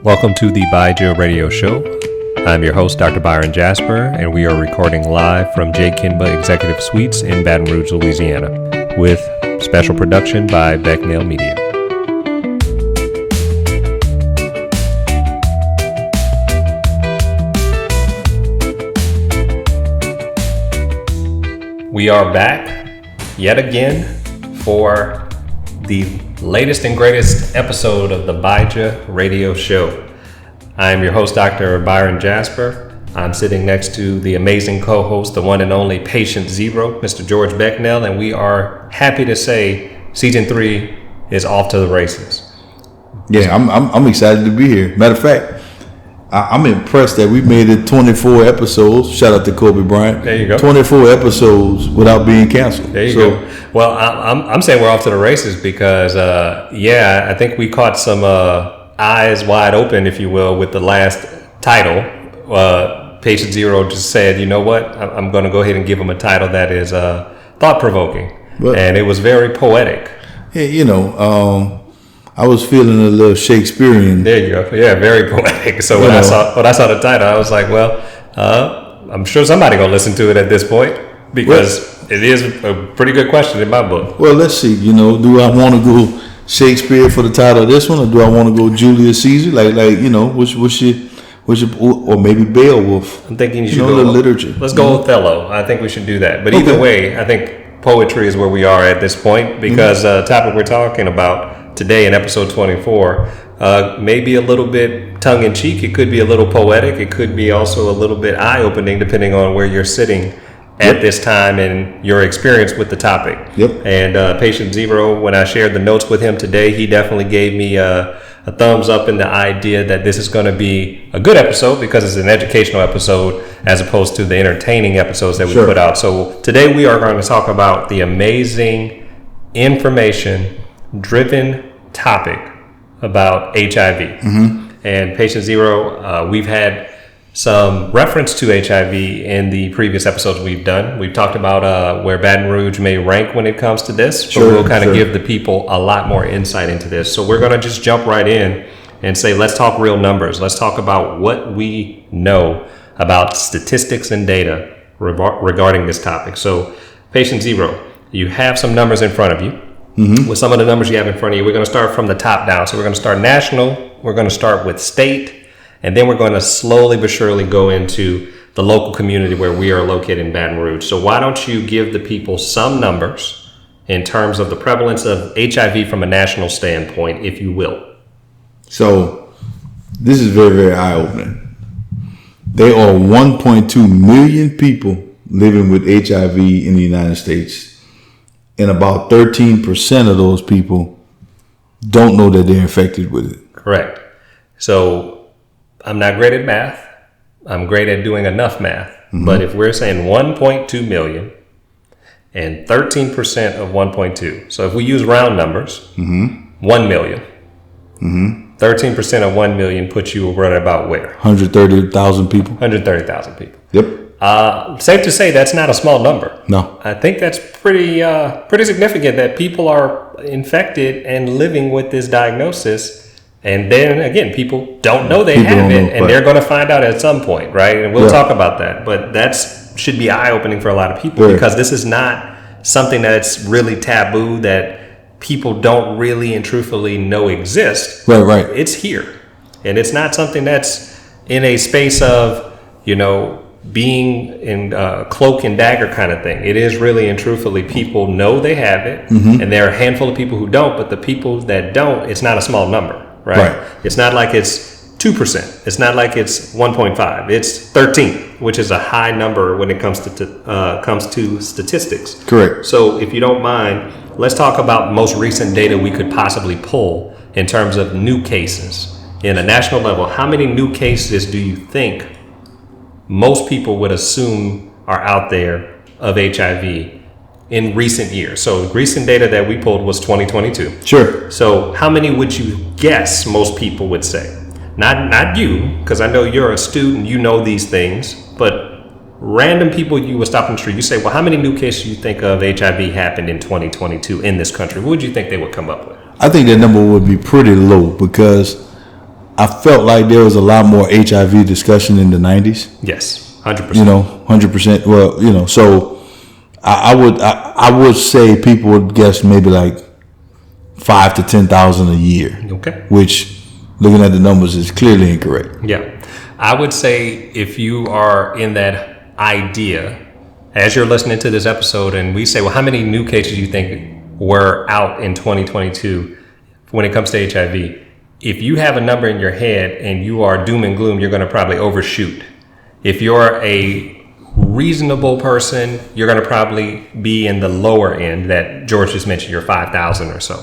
Welcome to the Byja radio show. I'm your host, Dr. Byron Jasper, and we are recording live from J. Kinba Executive Suites in Baton Rouge, Louisiana, with special production by Becnel Media. We are back yet again for the latest and greatest episode of the Byja radio show. I am your host, Dr. Byron Jasper. I'm sitting next to the amazing co-host, the one and only Patient Zero, Mr. George Becnel, and we are happy to say season 3 is off to the races. Yeah, I'm excited to be here. Matter of fact, I'm impressed that we made it 24 episodes. Shout out to Kobe Bryant. There you go. 24 episodes without being canceled. There you go. Well, I'm saying we're off to the races because, I think we caught some eyes wide open, if you will, with the last title. Patient Zero just said, you know what? I'm going to go ahead and give him a title that is thought-provoking. And it was very poetic. Yeah, I was feeling a little Shakespearean. There you go. Yeah, very poetic. So when I saw the title, I was like, well, I'm sure somebody gonna listen to it at this point because it is a pretty good question in my book. Well, let's see. Do I want to go Shakespeare for the title of this one, or do I want to go Julius Caesar? Which or maybe Beowulf? I'm thinking you should go the literature. Let's go Othello. I think we should do that. But either way, I think poetry is where we are at this point because the topic we're talking about today in episode 24 may be a little bit tongue-in-cheek. It could be a little poetic. It could be also a little bit eye-opening depending on where you're sitting at this time and your experience with the topic. And Patient Zero, when I shared the notes with him today, he definitely gave me a thumbs up in the idea that this is going to be a good episode because it's an educational episode as opposed to the entertaining episodes that we put out. So today we are going to talk about the amazing information-driven topic about HIV. And Patient Zero, we've had some reference to HIV in the previous episodes we've done. We've talked about where Baton Rouge may rank when it comes to this, but we'll kind of give the people a lot more insight into this. So we're going to just jump right in and say, let's talk real numbers. Let's talk about what we know about statistics and data regarding this topic. So Patient Zero, you have some numbers in front of you. With some of the numbers you have in front of you, we're going to start from the top down. So we're going to start national, we're going to start with state, and then we're going to slowly but surely go into the local community where we are located in Baton Rouge. So why don't you give the people some numbers in terms of the prevalence of HIV from a national standpoint, if you will. So this is very, very eye-opening. There are 1.2 million people living with HIV in the United States. And about 13% of those people don't know that they're infected with it. Correct. So I'm not great at math. I'm great at doing enough math. But if we're saying 1.2 million and 13% of 1.2. So if we use round numbers, 1 million. 13% of 1 million puts you right about where? 130,000 people. 130,000 people. Yep. Safe to say that's not a small number. No. I think that's pretty significant that people are infected and living with this diagnosis. And then again, people don't know they have it, and they're going to find out at some point, right? And we'll talk about that. But that should be eye-opening for a lot of people because this is not something that's really taboo that people don't really and truthfully know exists. Right. It's here. And it's not something that's in a space of, being in cloak and dagger kind of thing. It is really and truthfully people know they have it, and there are a handful of people who don't, but the people that don't, it's not a small number, right? It's not like it's 2%. It's not like it's 1.5. It's 13, which is a high number when it comes to statistics. Correct. So if you don't mind, let's talk about most recent data we could possibly pull in terms of new cases. In a national level, how many new cases do you think most people would assume are out there of HIV in recent years? So recent data that we pulled was 2022. Sure. So how many would you guess most people would say? Not you, because I know you're a student, you know these things, but random people you would stop in the street, you say, well, how many new cases you think of HIV happened in 2022 in this country? What would you think they would come up with? I think that number would be pretty low because I felt like there was a lot more HIV discussion in the 90s. Yes, 100%. 100%. Well, so I would say people would guess maybe like 5 to 10,000 a year. Okay. Which, looking at the numbers, is clearly incorrect. Yeah. I would say if you are in that idea, as you're listening to this episode and we say, well, how many new cases do you think were out in 2022 when it comes to HIV? If you have a number in your head and you are doom and gloom, you're going to probably overshoot. If you're a reasonable person, you're going to probably be in the lower end that George just mentioned, your 5,000 or so.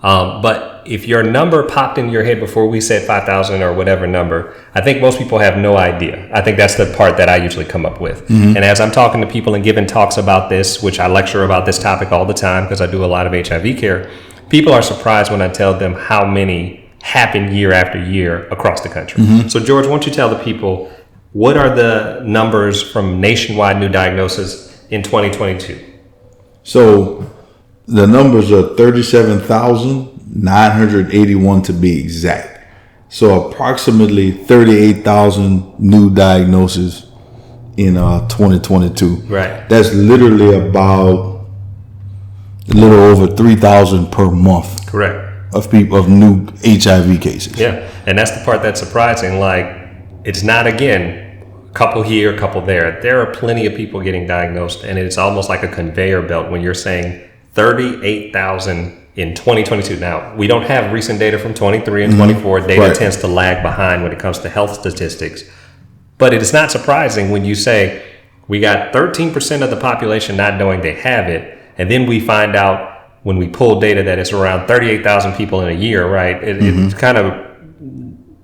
But if your number popped in your head before we said 5,000 or whatever number, I think most people have no idea. I think that's the part that I usually come up with. Mm-hmm. And as I'm talking to people and giving talks about this, which I lecture about this topic all the time because I do a lot of HIV care, people are surprised when I tell them how many happen year after year across the country. Mm-hmm. So George, why don't you tell the people, what are the numbers from nationwide new diagnosis in 2022? So the numbers are 37,981 to be exact. So approximately 38,000 new diagnoses in 2022. Right. That's literally about a little over 3,000 per month. Correct. Of people, of new HIV cases. Yeah, and that's the part that's surprising. Like, it's not, again, a couple here, a couple there. There are plenty of people getting diagnosed, and it's almost like a conveyor belt when you're saying 38,000 in 2022. Now, we don't have recent data from 23 and 24. Data Right. tends to lag behind when it comes to health statistics. But it is not surprising when you say we got 13% of the population not knowing they have it, and then we find out when we pull data that it's around 38,000 people in a year, right? It's kind of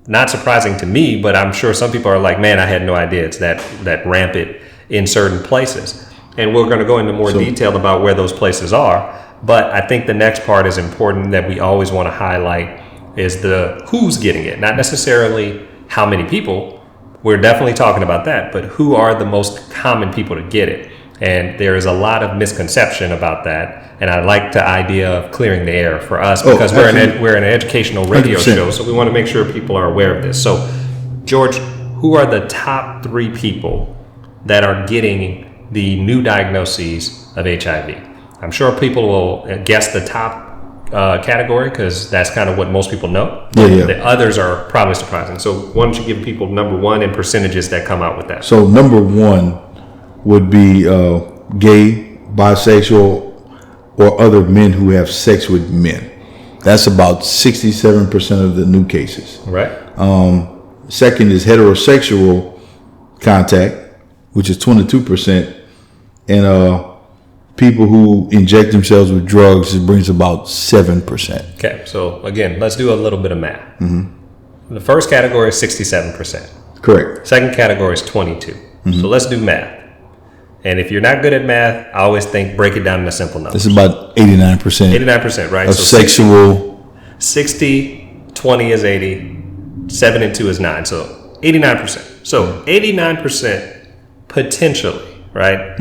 not surprising to me, but I'm sure some people are like, man, I had no idea it's that rampant in certain places. And we're going to go into more detail about where those places are. But I think the next part is important that we always want to highlight is the who's getting it, not necessarily how many people. We're definitely talking about that, but who are the most common people to get it? And there is a lot of misconception about that. And I like the idea of clearing the air for us because we're an educational radio 100%. show. So we want to make sure people are aware of this. So, George, who are the top 3 people that are getting the new diagnoses of HIV? I'm sure people will guess the top category because that's kind of what most people know. Yeah. The others are probably surprising. So why don't you give people number 1 and percentages that come out with that? So number 1 would be gay, bisexual, or other men who have sex with men. That's about 67% of the new cases. Right. Second is heterosexual contact, which is 22%. And people who inject themselves with drugs, it brings about 7%. Okay, so again, let's do a little bit of math. Mm-hmm. The first category is 67%. Correct. Second category is 22. Mm-hmm. So let's do math. And if you're not good at math, I always think break it down into simple numbers. It's about 89%. 89%, right? Of so sexual. 60, 20 is 80, 7 and 2 is 9. So 89%. So 89% potentially, right,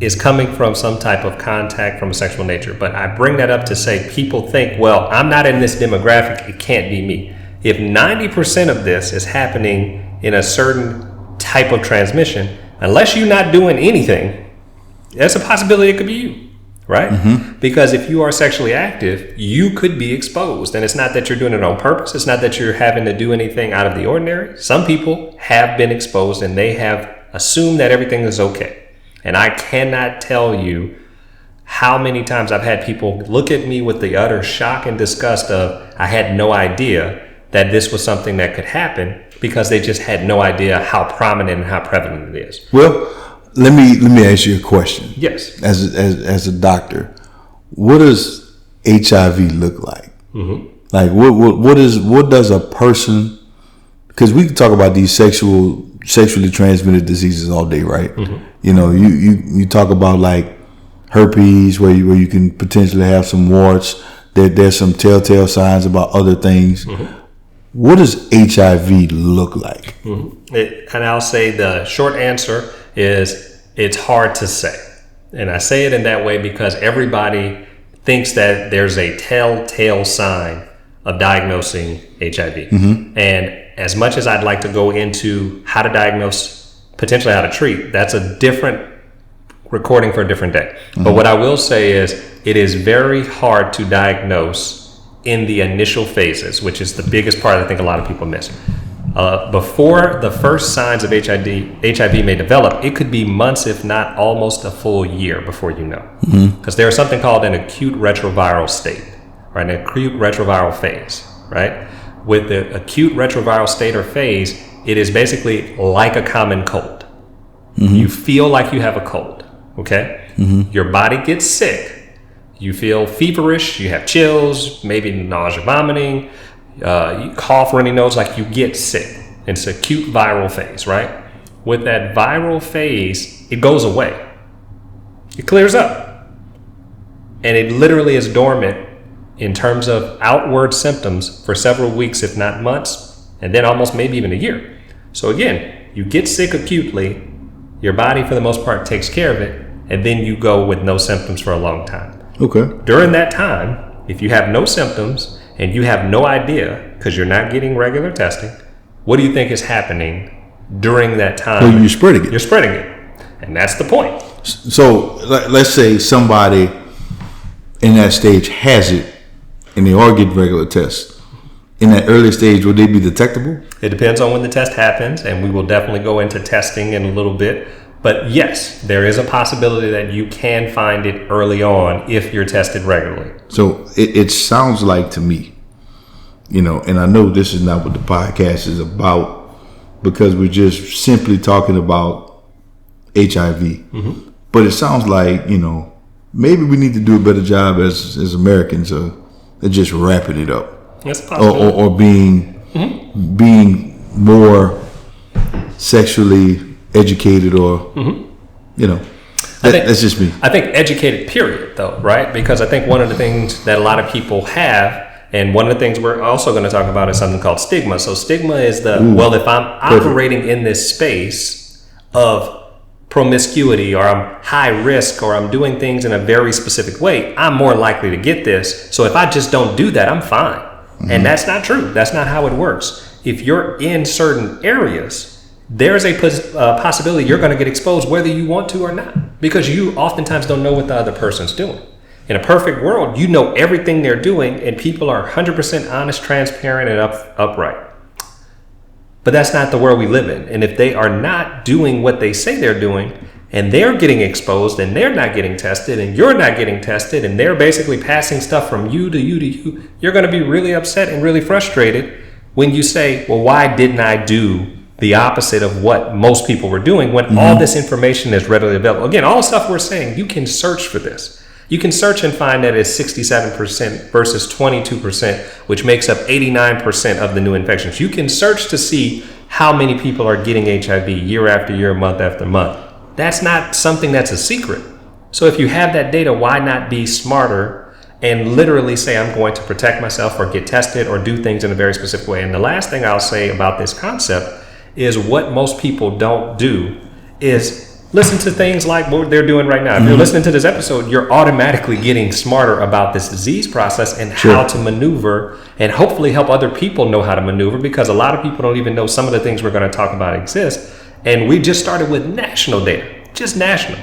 is coming from some type of contact from a sexual nature. But I bring that up to say people think, well, I'm not in this demographic. It can't be me. If 90% of this is happening in a certain type of transmission, unless you're not doing anything, there's a possibility it could be you, right? Mm-hmm. Because if you are sexually active, you could be exposed. And it's not that you're doing it on purpose. It's not that you're having to do anything out of the ordinary. Some people have been exposed and they have assumed that everything is okay. And I cannot tell you how many times I've had people look at me with the utter shock and disgust of, I had no idea that this was something that could happen because they just had no idea how prominent and how prevalent it is. Well, let me ask you a question. Yes. As a doctor, what does HIV look like? Mm-hmm. Like what does a person? Because we can talk about these sexually transmitted diseases all day, right? Mm-hmm. You know, you talk about like herpes, where you can potentially have some warts. There's some telltale signs about other things. Mm-hmm. What does HIV look like? Mm-hmm. And I'll say the short answer is it's hard to say. And I say it in that way because everybody thinks that there's a telltale sign of diagnosing HIV. And as much as I'd like to go into how to diagnose, potentially how to treat, that's a different recording for a different day. But what I will say is it is very hard to diagnose in the initial phases, which is the biggest part I think a lot of people miss. Before the first signs of HIV may develop, it could be months, if not almost a full year before you know. Because there's something called an acute retroviral state, right? An acute retroviral phase, right? With the acute retroviral state or phase, it is basically like a common cold. You feel like you have a cold, okay? Your body gets sick. You feel feverish, you have chills, maybe nausea, vomiting, you cough, runny nose, like you get sick. It's an acute viral phase, right? With that viral phase, it goes away. It clears up. And it literally is dormant in terms of outward symptoms for several weeks, if not months, and then almost maybe even a year. So again, you get sick acutely, your body for the most part takes care of it, and then you go with no symptoms for a long time. Okay. During that time, if you have no symptoms and you have no idea because you're not getting regular testing, what do you think is happening during that time? Well, you're spreading it. You're spreading it. And that's the point. So let's say somebody in that stage has it and they are getting regular tests. In that early stage, would they be detectable? It depends on when the test happens, and we will definitely go into testing in a little bit. But yes, there is a possibility that you can find it early on if you're tested regularly. So it sounds like to me, and I know this is not what the podcast is about because we're just simply talking about HIV. But it sounds like, maybe we need to do a better job as Americans of just wrapping it up. That's possible. Or being more sexually educated or, that's just me. I think educated period though, right? Because I think one of the things that a lot of people have, and one of the things we're also going to talk about is something called stigma. So stigma is if I'm operating in this space of promiscuity, or I'm high risk, or I'm doing things in a very specific way, I'm more likely to get this. So if I just don't do that, I'm fine. And that's not true. That's not how it works. If you're in certain areas, there's a possibility you're going to get exposed whether you want to or not, because you oftentimes don't know what the other person's doing. In a perfect world, you know everything they're doing, and people are 100% honest, transparent, and upright. But that's not the world we live in. And if they are not doing what they say they're doing, and they're getting exposed, and they're not getting tested, and you're not getting tested, and they're basically passing stuff from you to you to you, you're going to be really upset and really frustrated when you say, well, why didn't I do the opposite of what most people were doing when all this information is readily available? Again, all the stuff we're saying, you can search for this. You can search and find that it's 67% versus 22%, which makes up 89% of the new infections. You can search to see how many people are getting HIV year after year, month after month. That's not something that's a secret. So if you have that data, why not be smarter and literally say, I'm going to protect myself or get tested or do things in a very specific way? And the last thing I'll say about this concept is what most people don't do is listen to things like what they're doing right now. If you're listening to this episode, you're automatically getting smarter about this disease process and how to maneuver, and hopefully help other people know how to maneuver, because a lot of people don't even know some of the things we're going to talk about exist. And we just started with national data, just national.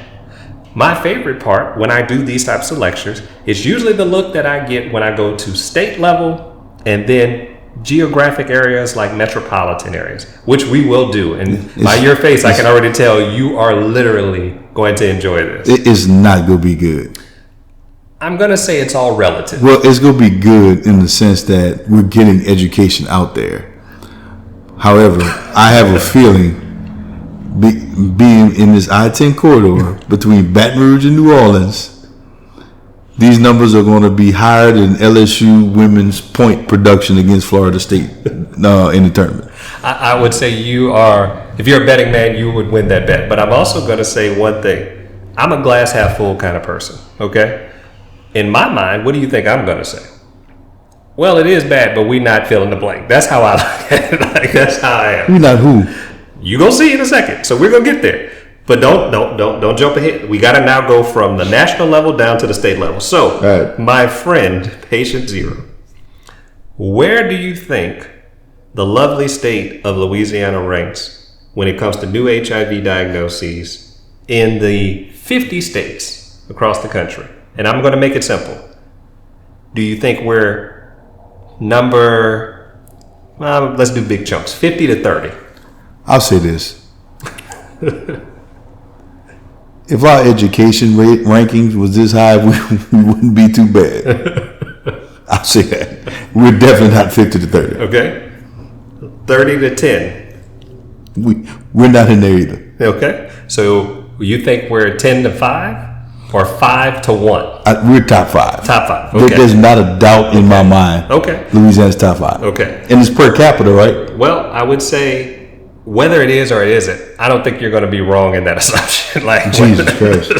My favorite part when I do these types of lectures is usually the look that I get when I go to state level and then geographic areas like metropolitan areas, which we will do. And by your face, I can already tell you are literally going to enjoy this. It is not going to be good. I'm going to say it's all relative. Well, it's going to be good in the sense that we're getting education out there. However, I have a feeling being in this I-10 corridor between Baton Rouge and New Orleans, these numbers are going to be higher than LSU women's point production against Florida State in the tournament. I would say if you're a betting man, you would win that bet. But I'm also going to say one thing. I'm a glass half full kind of person, okay? In my mind, what do you think I'm going to say? Well, it is bad, but we not fill in the blank. That's how I look at it. Like, that's how I am. We not who? You gonna see in a second. So we're gonna get there. But don't jump ahead. We gotta now go from the national level down to the state level. So, my friend, patient zero, Where do you think the lovely state of Louisiana ranks when it comes to new HIV diagnoses in the 50 states across the country? And I'm going to make it simple. Do you think we're number, let's do big chunks, 50 to 30? I'll say this. If our education rate rankings was this high, we wouldn't be too bad. I'll say that. We're definitely not 50 to 30. Okay. 30 to 10. We're not in there either. Okay. So you think we're 10 to 5 or 5 to 1? We're top 5. Top 5. Okay. There's not a doubt in my mind. Okay. Louisiana's top 5. Okay. And it's per capita, right? Well, I would say whether it is or it isn't, I don't think you're going to be wrong in that assumption. Like Jesus Christ.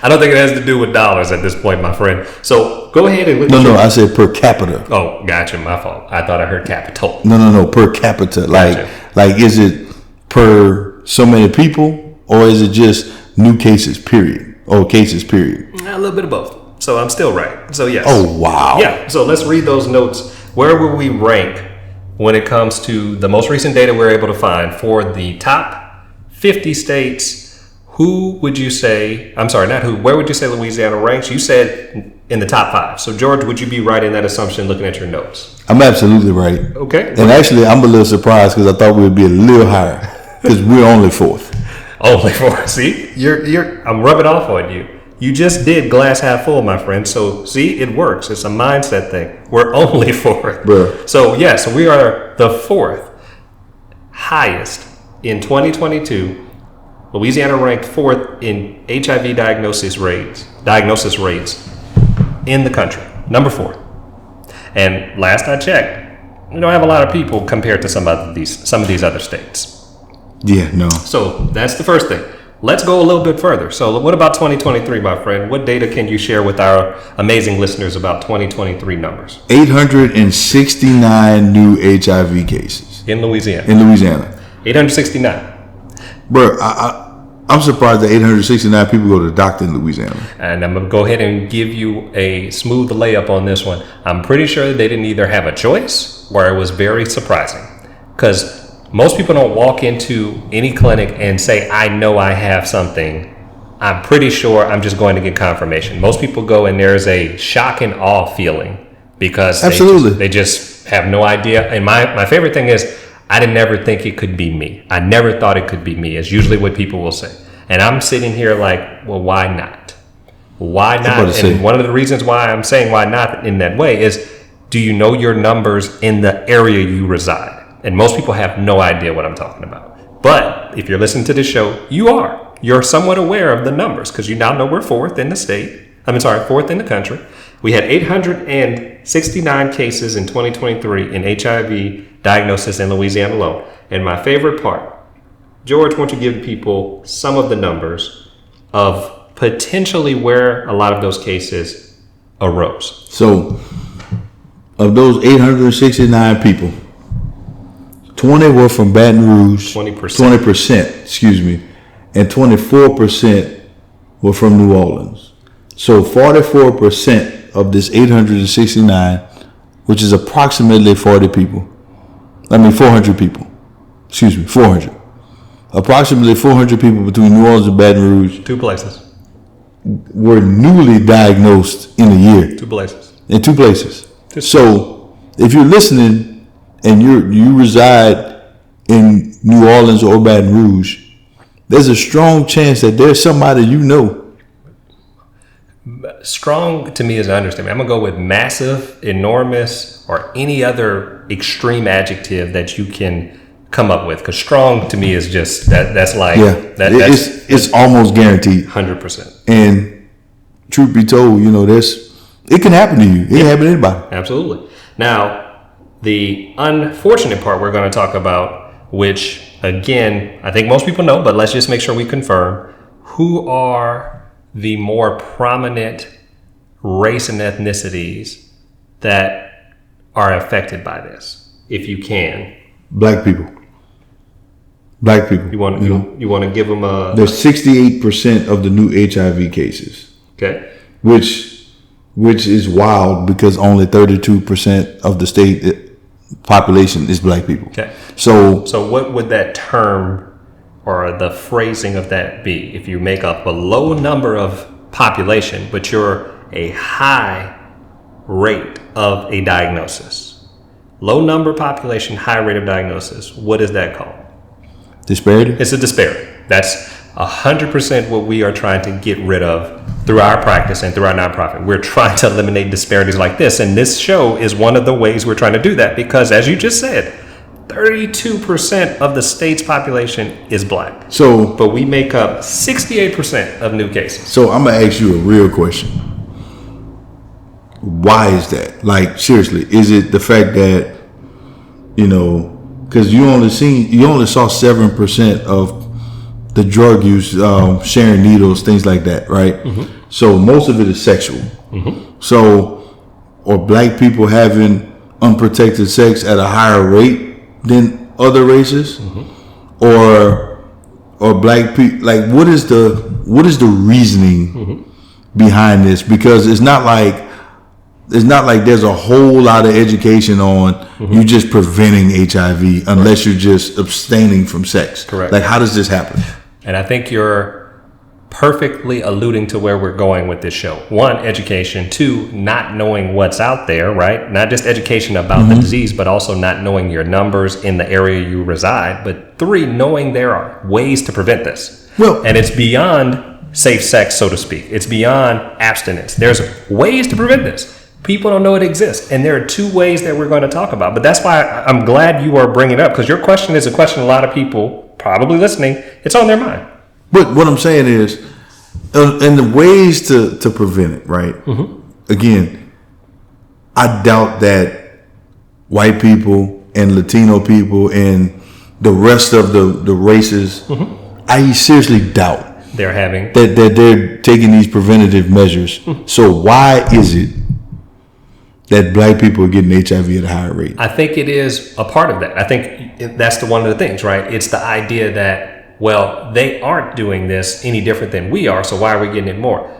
I don't think it has to do with dollars at this point, my friend. So go ahead and look. No, I said per capita. Oh, gotcha. My fault. I thought I heard capital. No, per capita. Gotcha. Like, is it per so many people, or is it just new cases, period, or cases, period? A little bit of both. So I'm still right. So yes. Oh wow. Yeah. So let's read those notes. Where will we rank when it comes to the most recent data we're able to find for the top 50 states? Who would you say, I'm sorry, not who, where would you say Louisiana ranks? You said in the top 5. So George, would you be right in that assumption looking at your notes? I'm absolutely right. Okay. And actually, I'm a little surprised because I thought we would be a little higher because we're only 4th. Only 4th. See, I'm rubbing off on you. You just did glass half full, my friend. So see, it works. It's a mindset thing. We're only 4th. Bruh. So yes, we are the 4th highest in 2022. Louisiana ranked 4th in HIV diagnosis rates in the country. Number 4. And last I checked, we don't have a lot of people compared to some of these other states. Yeah, no. So that's the first thing. Let's go a little bit further. So what about 2023, my friend? What data can you share with our amazing listeners about 2023 numbers? 869 new HIV cases. In Louisiana. 869. Bro, I'm surprised that 869 people go to the doctor in Louisiana. And I'm going to go ahead and give you a smooth layup on this one. I'm pretty sure they didn't either have a choice or it was very surprising. Because most people don't walk into any clinic and say, I know I have something. I'm pretty sure I'm just going to get confirmation. Most people go and there's a shock and awe feeling because they just have no idea. And my favorite thing is, I didn't never think it could be me. I never thought it could be me, is usually what people will say. And I'm sitting here like, well, why not? Why not? And one of the reasons why I'm saying why not in that way is, do you know your numbers in the area you reside? And most people have no idea what I'm talking about. But if you're listening to this show, you're somewhat aware of the numbers because you now know we're 4th in the state. 4th in the country. We had 869 cases in 2023 in HIV diagnosis in Louisiana alone. And my favorite part, George, why don't you give people some of the numbers of potentially where a lot of those cases arose? So, of those 869 people, 20 were from Baton Rouge. 20%, excuse me. And 24% were from New Orleans. So 44% of this 869, which is approximately 400 people. Excuse me, 400. Approximately 400 people between New Orleans and Baton Rouge. 2 places. Were newly diagnosed in a year. 2 places. In 2 places. So if you're listening and you reside in New Orleans or Baton Rouge, there's a strong chance that there's somebody you know. Strong to me is an understatement. I'm going to go with massive, enormous, or any other extreme adjective that you can come up with. Because strong to me is just, that's like... Yeah, it's almost guaranteed. 100%. And truth be told, it can happen to you. It can happen to anybody. Absolutely. Now, the unfortunate part we're going to talk about, which, again, I think most people know, but let's just make sure we confirm, who are the more prominent race and ethnicities that are affected by this, if you can? Black people. You want to give them a... There's 68% of the new HIV cases. Okay. Which which is wild because only 32% of the state population is black people. Okay. So what would that term or the phrasing of that be? If you make up a low number of population, but you're a high rate of a diagnosis. Low number population, high rate of diagnosis. What is that called? Disparity? It's a disparity. That's 100% what we are trying to get rid of through our practice and through our nonprofit. We're trying to eliminate disparities like this. And this show is one of the ways we're trying to do that because, as you just said, 32% of the state's population is black. But we make up 68% of new cases. So I'm going to ask you a real question. Why is that? Like, seriously, is it the fact that, because you only saw 7% of the drug use, sharing needles, things like that, right? Mm-hmm. So most of it is sexual. Mm-hmm. So, are black people having unprotected sex at a higher rate than other races? Mm-hmm. or black people, like, what is the reasoning mm-hmm. behind this? Because it's not like there's a whole lot of education on mm-hmm. you just preventing HIV unless you're just abstaining from sex. Correct. Like, how does this happen? And I think you're perfectly alluding to where we're going with this show. One, education. Two, not knowing what's out there, right? Not just education about mm-hmm. the disease, but also not knowing your numbers in the area you reside. But three, knowing there are ways to prevent this. And it's beyond safe sex, so to speak. It's beyond abstinence. There's ways to prevent this. People don't know it exists. And there are two ways that we're going to talk about. But that's why I'm glad you are bringing it up, because your question is a question a lot of people probably listening, it's on their mind. But what I'm saying is, and the ways to prevent it, right? Mm-hmm. Again, I doubt that white people and Latino people and the rest of the races, mm-hmm. I seriously doubt they're having that they're taking these preventative measures. Mm-hmm. So why is it that black people are getting HIV at a higher rate? I think it is a part of that. I think that's one of the things, right? It's the idea that, well, they aren't doing this any different than we are, so why are we getting it more?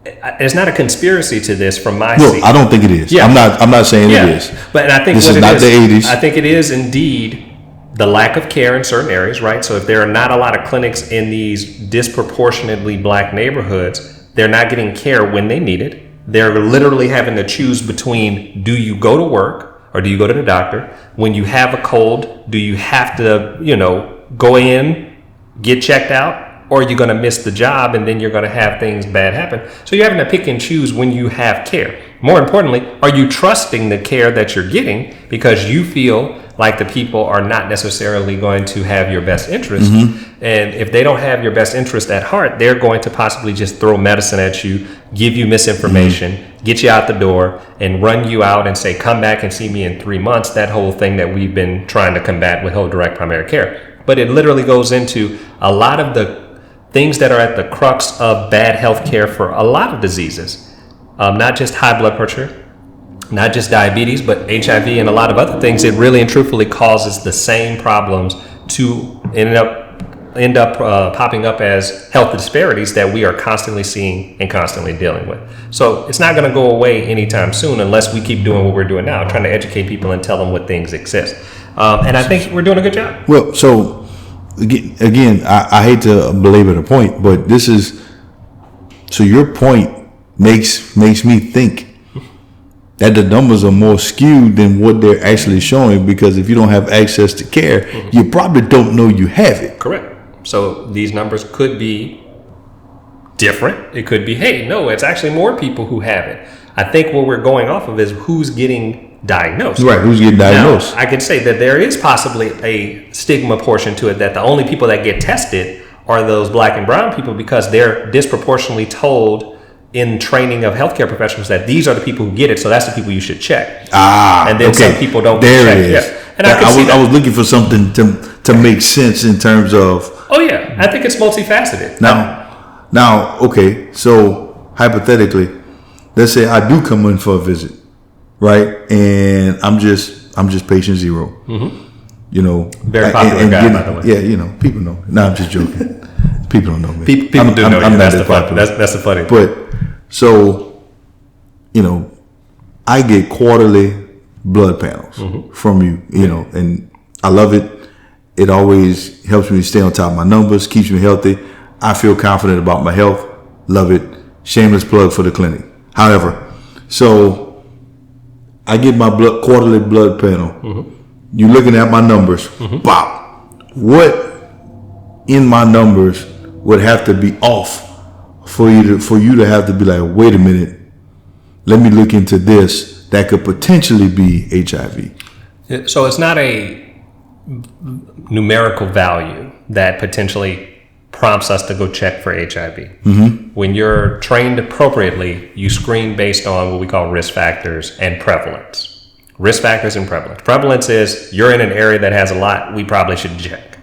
It's not a conspiracy to this from my seat. I don't think it is. Yeah. I'm not saying it is. But I think this is not the 80s. I think it is indeed the lack of care in certain areas, right? So if there are not a lot of clinics in these disproportionately black neighborhoods, they're not getting care when they need it. They're literally having to choose between, do you go to work or do you go to the doctor? When you have a cold, do you have to, go in, get checked out, or are you going to miss the job and then you're going to have things bad happen? So you're having to pick and choose when you have care. More importantly, are you trusting the care that you're getting because you feel like the people are not necessarily going to have your best interest? Mm-hmm. And if they don't have your best interest at heart, they're going to possibly just throw medicine at you, give you misinformation, mm-hmm. get you out the door, and run you out and say, come back and see me in 3 months. That whole thing that we've been trying to combat with whole direct primary care. But it literally goes into a lot of the things that are at the crux of bad health care for a lot of diseases, not just high blood pressure, not just diabetes, but HIV and a lot of other things. It really and truthfully causes the same problems to end up popping up as health disparities that we are constantly seeing and constantly dealing with. So it's not going to go away anytime soon unless we keep doing what we're doing now, trying to educate people and tell them what things exist. And I think we're doing a good job. Well, so again, I hate to belabor the point, but so your point makes me think that the numbers are more skewed than what they're actually showing, because if you don't have access to care, mm-hmm. you probably don't know you have it. Correct. So these numbers could be different. It could be, hey, no, it's actually more people who have it. I think what we're going off of is who's getting diagnosed. Right, who's getting diagnosed. Now, I can say that there is possibly a stigma portion to it, that the only people that get tested are those black and brown people, because they're disproportionately told in training of healthcare professionals that these are the people who get it, so that's the people you should check. And then some people don't get checked. Yeah. And I was looking for something to make sense in terms of... Oh yeah, I think it's multifaceted. Now, okay, so hypothetically, let's say I do come in for a visit, right? And I'm just patient zero. Mm-hmm. Very popular guy, by the way. Yeah, people know me. No, I'm just joking. People don't know me. People do know you. That's the funny. But so I get quarterly blood panels from you, and I love it. It always helps me stay on top of my numbers, keeps me healthy. I feel confident about my health. Love it. Shameless plug for the clinic. However, so I get my quarterly blood panel. You're looking at my numbers. Bop. What in my numbers would have to be off for you to have to be like, wait a minute, let me look into this that could potentially be HIV? So it's not a numerical value that potentially prompts us to go check for HIV. When you're trained appropriately, you screen based on what we call risk factors and prevalence. Risk factors and prevalence. Prevalence is you're in an area that has a lot, we probably should check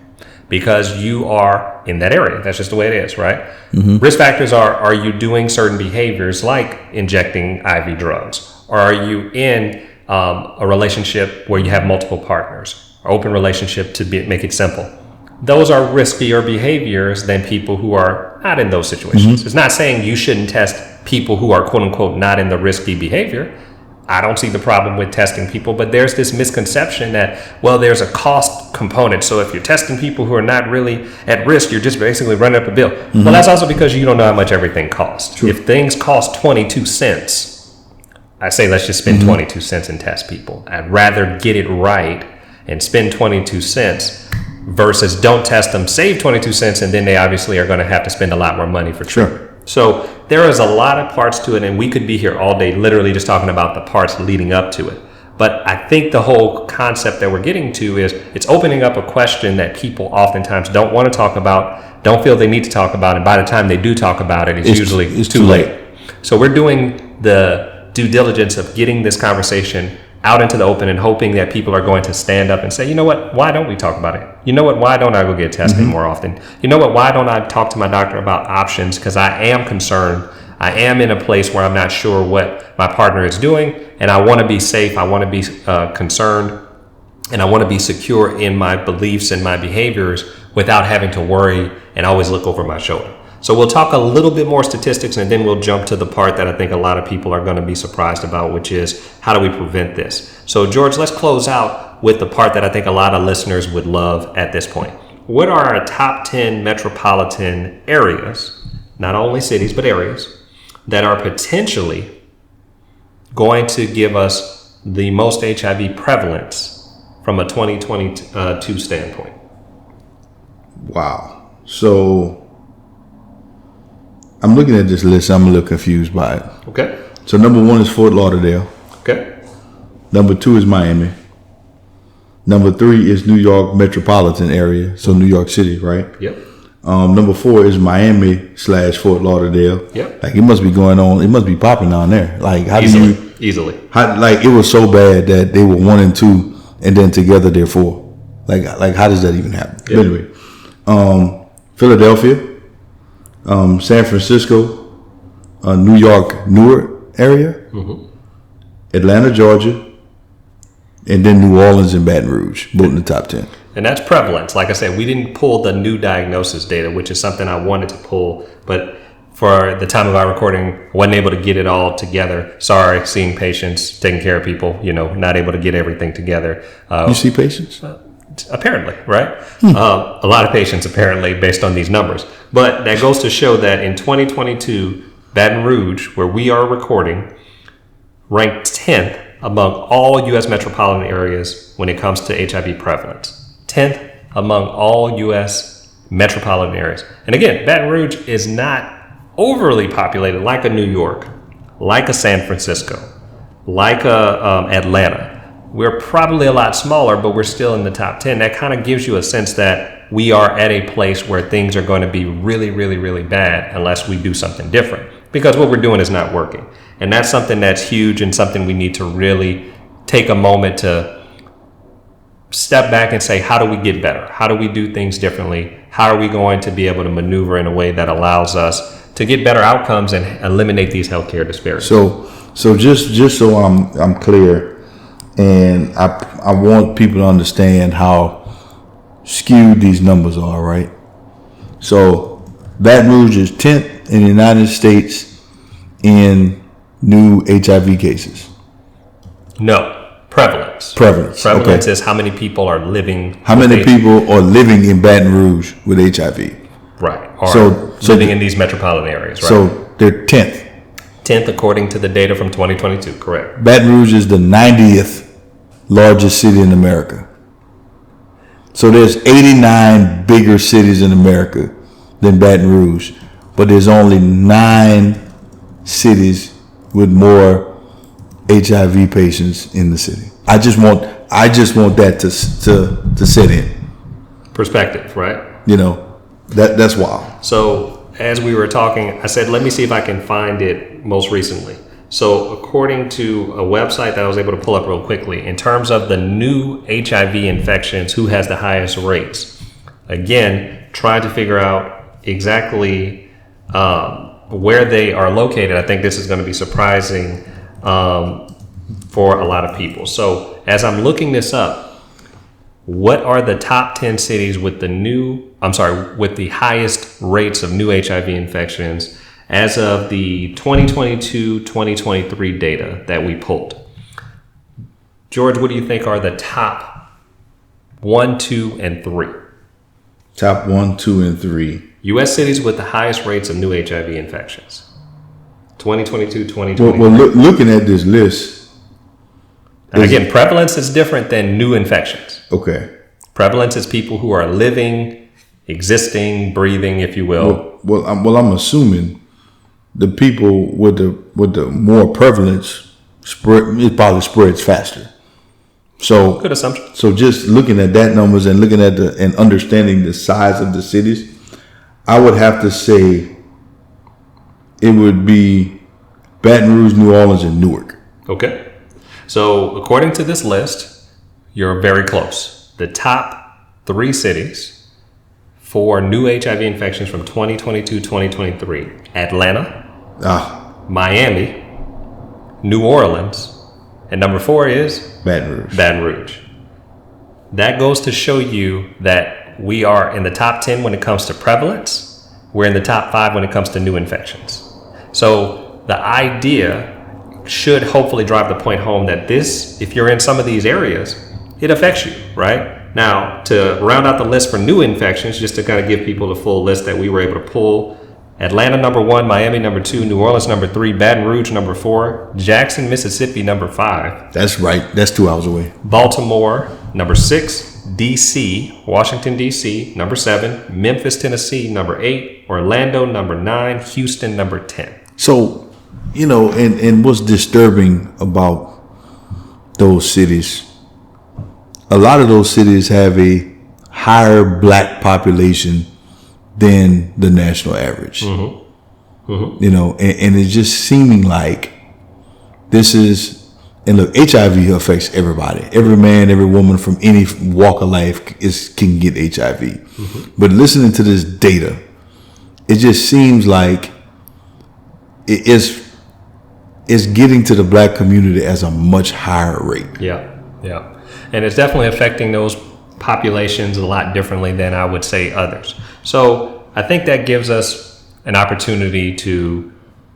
because you are in that area. That's just the way it is, right? Risk factors are you doing certain behaviors like injecting IV drugs? Or are you in a relationship where you have multiple partners? Or open relationship make it simple. Those are riskier behaviors than people who are not in those situations. It's not saying you shouldn't test people who are quote unquote not in the risky behavior. I don't see the problem with testing people, but there's this misconception that, well, there's a cost component. So if you're testing people who are not really at risk, you're just basically running up a bill. Well, that's also because you don't know how much everything costs. True. If things cost 22 cents, I say let's just spend 22 cents and test people. I'd rather get it right and spend 22 cents versus don't test them, save 22 cents, and then they obviously are going to have to spend a lot more money for treatment. So there is a lot of parts to it, and we could be here all day literally just talking about the parts leading up to it. But I think the whole concept that we're getting to is it's opening up a question that people oftentimes don't want to talk about, don't feel they need to talk about, and by the time they do talk about it, it's usually too late. So we're doing the due diligence of getting this conversation out into the open and hoping that people are going to stand up and say, you know what, why don't we talk about it? You know what, why don't I go get tested more often? You know what, why don't I talk to my doctor about options? Because I am concerned. I am in a place where I'm not sure what my partner is doing, and I want to be safe. I want to be concerned, and I want to be secure in my beliefs and my behaviors without having to worry and always look over my shoulder. So we'll talk a little bit more statistics, and then we'll jump to the part that I think a lot of people are going to be surprised about, which is how do we prevent this? So George, let's close out with the part that I think a lot of listeners would love at this point. What are our top 10 metropolitan areas, not only cities, but areas, that are potentially going to give us the most HIV prevalence from a 2022 standpoint? Wow. So I'm looking at this list. I'm a little confused by it. Okay. So number 1 is Fort Lauderdale. Okay. Number 2 is Miami. Number 3 is New York metropolitan area. So New York City, right? Yep. Number 4 is Miami/Fort Lauderdale. Yep. Like it must be going on. It must be popping down there. Like how easily. Like it was so bad that they were 1 and 2, and then together they're 4. Like how does that even happen? Yep. Anyway, Philadelphia. San Francisco, New York, Newark area, Atlanta, Georgia, and then New Orleans and Baton Rouge, both in the top 10. And that's prevalence. Like I said, we didn't pull the new diagnosis data, which is something I wanted to pull, but for the time of our recording, I wasn't able to get it all together. Sorry, seeing patients, taking care of people, not able to get everything together. You see patients? Apparently, right? A lot of patients, apparently, based on these numbers. But that goes to show that in 2022, Baton Rouge, where we are recording, ranked 10th among all U.S. metropolitan areas when it comes to HIV prevalence. 10th among all U.S. metropolitan areas. And again, Baton Rouge is not overly populated like a New York, like a San Francisco, like a Atlanta. We're probably a lot smaller, but we're still in the top 10. That kind of gives you a sense that we are at a place where things are going to be really, really, really bad unless we do something different, because what we're doing is not working. And that's something that's huge and something we need to really take a moment to step back and say, how do we get better? How do we do things differently? How are we going to be able to maneuver in a way that allows us to get better outcomes and eliminate these healthcare disparities? So just so I'm clear, and I want people to understand how skewed these numbers are, right? So Baton Rouge is 10th in the United States in new HIV cases? No, prevalence. Prevalence. Prevalence Okay. is how many people are living. How many people are living in Baton Rouge with HIV? Right. Are So living in these metropolitan areas, right? So they're 10th. 10th according to the data from 2022, correct. Baton Rouge is the 90th largest city in America. So there's 89 bigger cities in America than Baton Rouge, but there's only 9 cities with more HIV patients in the city. I just want that to set in. Perspective, right? You know, that's wild. So as we were talking, I said, let me see if I can find it most recently. So according to a website that I was able to pull up real quickly, in terms of the new HIV infections, who has the highest rates? Again, trying to figure out exactly where they are located. I think this is going to be surprising for a lot of people. So as I'm looking this up, what are the top 10 cities with the highest rates of new HIV infections as of the 2022-2023 data that we pulled? George, what do you think are the top 1, 2, and 3? Top 1, 2, and 3. U.S. cities with the highest rates of new HIV infections. 2022, 2023. Well, looking at this list. And again, prevalence is different than new infections. Okay. Prevalence is people who are living, existing, breathing, if you will. Well, I'm assuming the people with the more prevalence it probably spreads faster. So good assumption. So just looking at that numbers and looking at and understanding the size of the cities, I would have to say it would be Baton Rouge, New Orleans, and Newark. Okay. So according to this list, you're very close. The top 3 cities for new HIV infections from 2022-2023, Atlanta, Miami, New Orleans, and number 4 is Baton Rouge. That goes to show you that we are in the top 10 when it comes to prevalence. We're in the top 5 when it comes to new infections. So the idea should hopefully drive the point home that this, if you're in some of these areas, it affects you, right? Now, to round out the list for new infections, just to kind of give people the full list that we were able to pull, Atlanta number 1, Miami number 2, New Orleans number 3, Baton Rouge number 4, Jackson, Mississippi number 5. That's right. That's 2 hours away. Baltimore number 6, DC, Washington, DC number 7, Memphis, Tennessee number 8, Orlando number 9, Houston number 10. So, you know, and what's disturbing about those cities, a lot of those cities have a higher black population than the national average. Mm-hmm. Mm-hmm. You know, and it's just seeming like this is, and look, HIV affects everybody. Every man, every woman from any walk of life can get HIV. Mm-hmm. But listening to this data, it just seems like it's getting to the black community as a much higher rate. Yeah, yeah. And it's definitely affecting those populations a lot differently than I would say others. So I think that gives us an opportunity to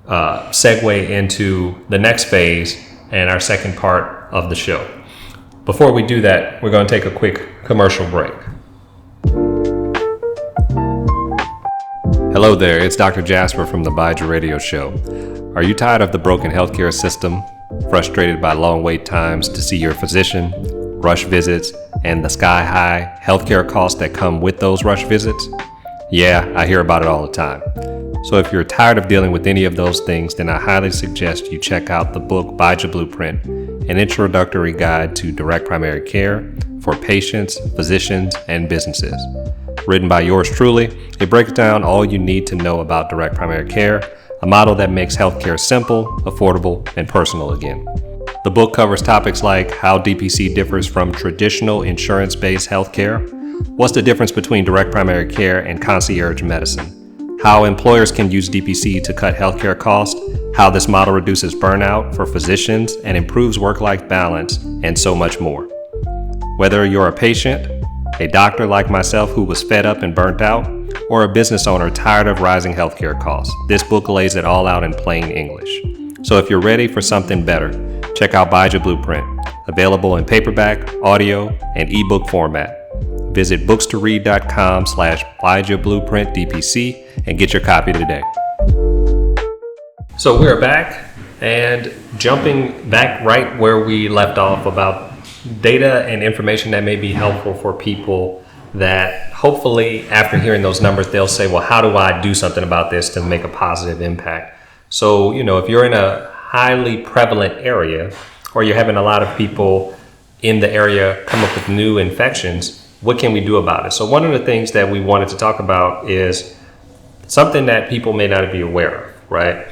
segue into the next phase and our second part of the show. Before we do that, we're going to take a quick commercial break. Hello there, it's Dr. Jasper from the Byja radio show. Are you tired of the broken healthcare system? Frustrated by long wait times to see your physician, rush visits, and the sky-high healthcare costs that come with those rush visits? Yeah, I hear about it all the time. So if you're tired of dealing with any of those things, then I highly suggest you check out the book Byja Blueprint, an introductory guide to direct primary care for patients, physicians, and businesses. Written by yours truly, it breaks down all you need to know about direct primary care, a model that makes healthcare simple, affordable, and personal again. The book covers topics like how DPC differs from traditional insurance-based healthcare, what's the difference between direct primary care and concierge medicine, how employers can use DPC to cut healthcare costs, how this model reduces burnout for physicians and improves work-life balance, and so much more. Whether you're a patient, a doctor like myself who was fed up and burnt out, or a business owner tired of rising healthcare costs, this book lays it all out in plain English. So if you're ready for something better, check out Byja Blueprint, available in paperback, audio, and ebook format. Visit books2read.com/Byja Blueprint DPC and get your copy today. So we're back and jumping back right where we left off about data and information that may be helpful for people that hopefully after hearing those numbers, they'll say, well, how do I do something about this to make a positive impact? So, if you're in a highly prevalent area or you're having a lot of people in the area come up with new infections, what can we do about it? So one of the things that we wanted to talk about is something that people may not be aware of, right?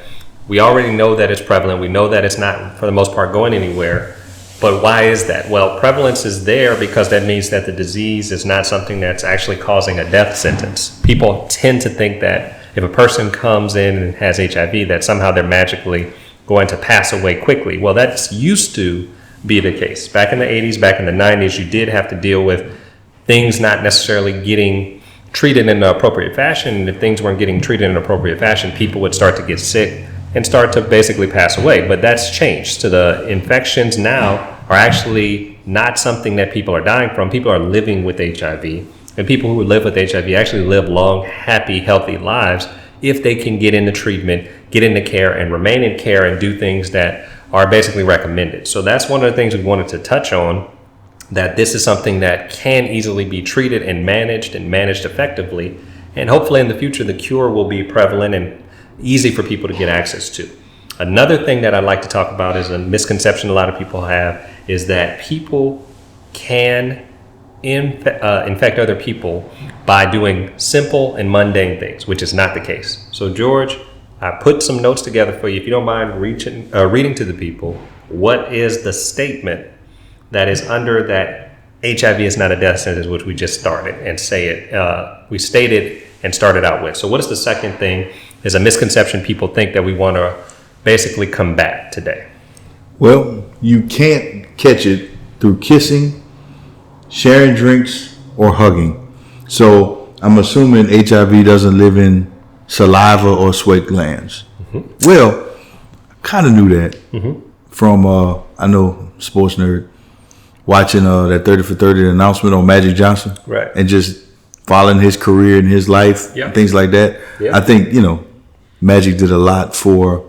We already know that it's prevalent. We know that it's not, for the most part, going anywhere. But why is that? Well, prevalence is there because that means that the disease is not something that's actually causing a death sentence. People tend to think that if a person comes in and has HIV, that somehow they're magically going to pass away quickly. Well, that's used to be the case. Back in the 80s, back in the 90s, you did have to deal with things not necessarily getting treated in the appropriate fashion. And if things weren't getting treated in an appropriate fashion, people would start to get sick and start to basically pass away. But that's changed. So the infections now are actually not something that people are dying from. People are living with HIV. And people who live with HIV actually live long, happy, healthy lives if they can get into treatment, get into care, and remain in care and do things that are basically recommended. So that's one of the things we wanted to touch on, that this is something that can easily be treated and managed effectively. And hopefully in the future, the cure will be prevalent and easy for people to get access to. Another thing that I'd like to talk about is a misconception a lot of people have, is that people can infect other people by doing simple and mundane things, which is not the case. So George, I put some notes together for you. If you don't mind reading to the people, what is the statement that is under that HIV is not a death sentence, which we just started and we stated and started out with. So what is the second thing is a misconception people think that we want to basically combat today? Well, you can't catch it through kissing, sharing drinks, or hugging. So I'm assuming HIV doesn't live in saliva or sweat glands. Mm-hmm. Well, I kind of knew that from, I know, sports nerd, watching that 30 for 30 announcement on Magic Johnson. Right. And just following his career and his life, and things like that. Yep. I think, Magic did a lot for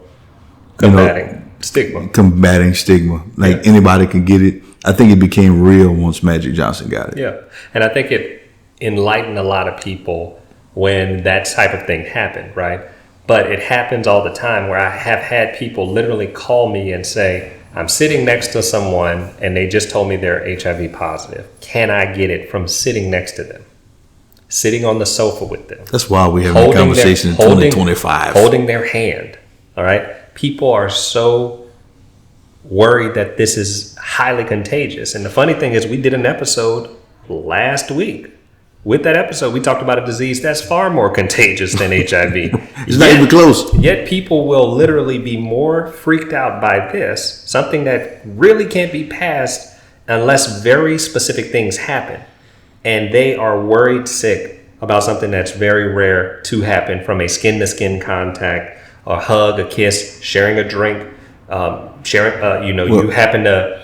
combating stigma. Like anybody can get it. I think it became real once Magic Johnson got it. Yeah. And I think it enlightened a lot of people when that type of thing happened, right? But it happens all the time where I have had people literally call me and say, I'm sitting next to someone and they just told me they're HIV positive. Can I get it from sitting next to them? Sitting on the sofa with them. That's why we have a conversation in 2025. Holding their hand, all right? People are so worried that this is highly contagious. And the funny thing is we did an episode last week. With that episode, we talked about a disease that's far more contagious than HIV. It's not even close. Yet people will literally be more freaked out by this, something that really can't be passed unless very specific things happen. And they are worried sick about something that's very rare to happen from a skin-to-skin contact, a hug, a kiss, sharing a drink, you happen to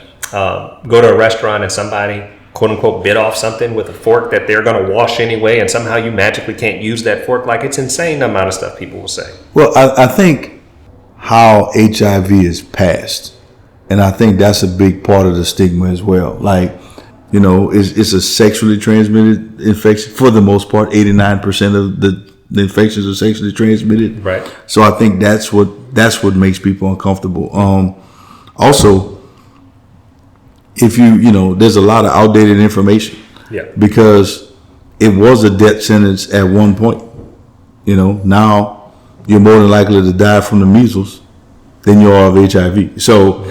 go to a restaurant and somebody quote unquote bit off something with a fork that they're going to wash anyway, and somehow you magically can't use that fork. Like, it's insane the amount of stuff people will say. Well, I think how HIV is passed, and I think that's a big part of the stigma as well. Like, it's a sexually transmitted infection for the most part. 89% of the infections are sexually transmitted. Right. So I think that's what makes people uncomfortable. Also, if there's a lot of outdated information. Yeah. Because it was a death sentence at one point. Now you're more than likely to die from the measles than you are of HIV. So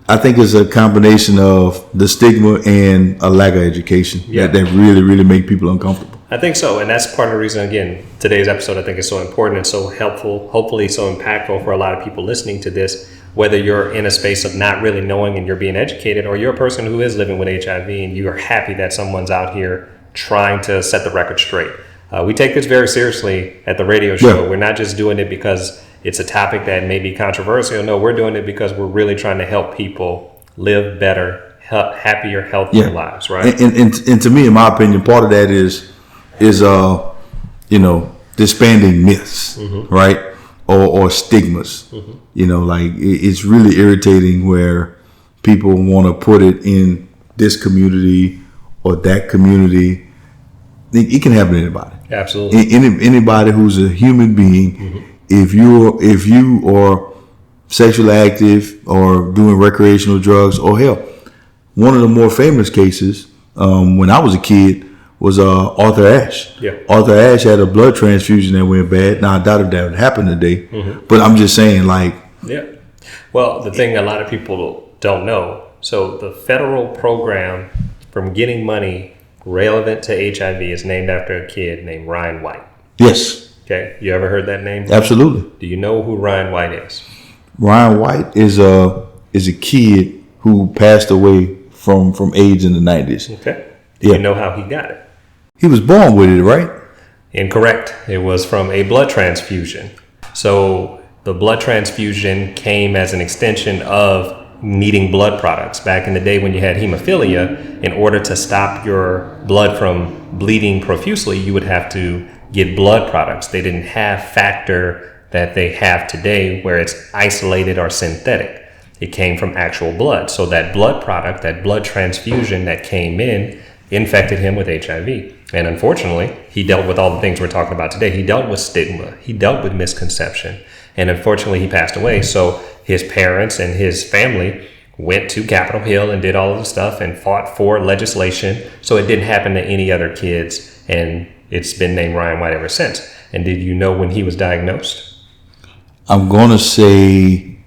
I think it's a combination of the stigma and a lack of education that really, really make people uncomfortable. I think so. And that's part of the reason, again, today's episode I think is so important and so helpful, hopefully so impactful for a lot of people listening to this, whether you're in a space of not really knowing and you're being educated, or you're a person who is living with HIV and you are happy that someone's out here trying to set the record straight. We take this very seriously at the radio show. Yeah. We're not just doing it because it's a topic that may be controversial. No, we're doing it because we're really trying to help people live better, happier, healthier lives, right? And to me, in my opinion, part of that is disbanding myths, right? Or stigmas. Like it's really irritating where people want to put it in this community or that community. It can happen to anybody. Absolutely. Anybody who's a human being. If you are sexually active or doing recreational drugs, or hell, one of the more famous cases when I was a kid was Arthur Ashe. Yeah. Arthur Ashe had a blood transfusion that went bad. Now I doubt if that would happen today, but I'm just saying, like. Yeah. Well, the thing a lot of people don't know. So the federal program from getting money relevant to HIV is named after a kid named Ryan White. Yes. Okay. You ever heard that name? Absolutely. Do you know who Ryan White is? Ryan White is a kid who passed away from AIDS in the 90s. Okay. Do you know how he got it? He was born with it, right? Incorrect. It was from a blood transfusion. So the blood transfusion came as an extension of needing blood products. Back in the day when you had hemophilia, in order to stop your blood from bleeding profusely, you would have to get blood products. They didn't have factor that they have today where it's isolated or synthetic. It came from actual blood. So that blood product, that blood transfusion that came in, infected him with HIV. And unfortunately, he dealt with all the things we're talking about today. He dealt with stigma. He dealt with misconception. And unfortunately, he passed away. So his parents and his family went to Capitol Hill and did all of the stuff and fought for legislation so it didn't happen to any other kids. And it's been named Ryan White ever since. And did you know when he was diagnosed? I'm going to say